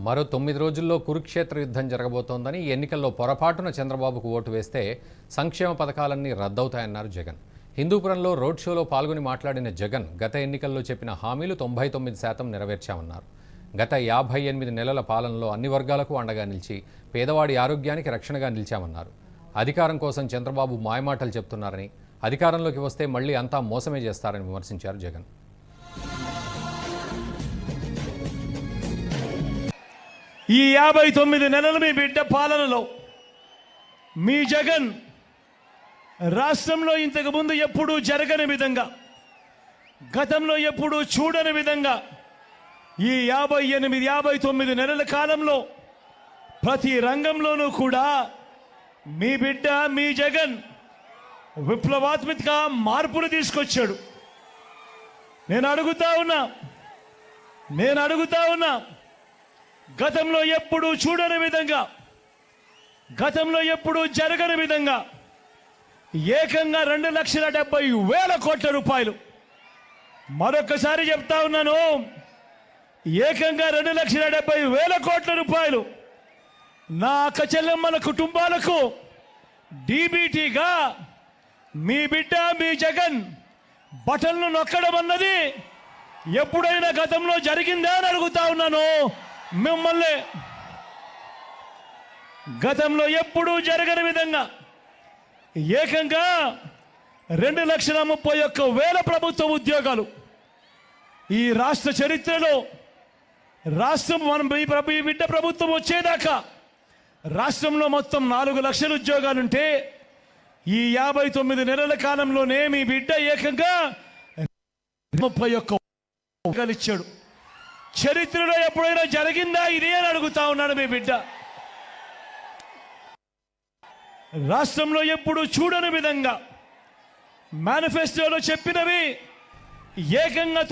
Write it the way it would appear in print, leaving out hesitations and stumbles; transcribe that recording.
మరో 9 రోజుల్లో కురుక్షేత్ర యుద్ధం జరగబోతోందని ఎన్నికల్లో పొరపాటున చంద్రబాబుకు ఓటు వేస్తే సంక్షేమ పథకాలన్నీ రద్దవుతాయన్నారు జగన్. హిందూపురంలో రోడ్ షోలో పాల్గొని మాట్లాడిన జగన్ గత ఎన్నికల్లో చెప్పిన హామీలు 99% నెరవేర్చామన్నారు. గత 58 నెలల పాలనలో అన్ని వర్గాలకు అండగా నిలిచి పేదవాడి ఆరోగ్యానికి రక్షణగా నిలిచామన్నారు. అధికారం కోసం చంద్రబాబు మాయమాటలు చెప్తున్నారని, అధికారంలోకి వస్తే మళ్లీ అంతా మోసమే చేస్తారని విమర్శించారు జగన్. ఈ 59 నెలలు మీ బిడ్డ పాలనలో మీ జగన్ రాష్ట్రంలో ఇంతకు ముందు ఎప్పుడూ జరగని విధంగా, గతంలో ఎప్పుడూ చూడని విధంగా ఈ 59 నెలల కాలంలో ప్రతి రంగంలోనూ కూడా మీ బిడ్డ మీ జగన్ విప్లవాత్మక మార్పులు తీసుకొచ్చాడు. నేను అడుగుతా ఉన్నా గతంలో ఎప్పుడూ చూడని విధంగా, గతంలో ఎప్పుడూ జరగని విధంగా ఏకంగా 2,70,000 కోట్ల రూపాయలు, మరొకసారి చెప్తా ఉన్నాను, ఏకంగా 2,70,000 కోట్ల రూపాయలు నా అక్క చెల్లెమ్మల కుటుంబాలకు డీబీటీగా మీ బిడ్డ మీ జగన్ బటన్లు నొక్కడం అన్నది ఎప్పుడైనా గతంలో జరిగిందా అని అడుగుతా ఉన్నాను మిమ్మల్ని. గతంలో ఎప్పుడూ జరగని విధంగా ఏకంగా 2,31,000 ప్రభుత్వ ఉద్యోగాలు ఈ రాష్ట్ర చరిత్రలో, రాష్ట్రం ఈ బిడ్డ ప్రభుత్వం వచ్చేదాకా రాష్ట్రంలో మొత్తం 4 లక్షల ఉద్యోగాలుంటే ఈ 59 నెలల కాలంలోనే మీ బిడ్డ ఏకంగా 31 ఉద్యోగాలు ఇచ్చాడు. చరిత్రలో ఎప్పుడైనా జరిగిందా ఇది అని అడుగుతా ఉన్నాడు మీ బిడ్డ. రాష్ట్రంలో ఎప్పుడు చూడని విధంగా మేనిఫెస్టోలో చెప్పినవి ఏకంగా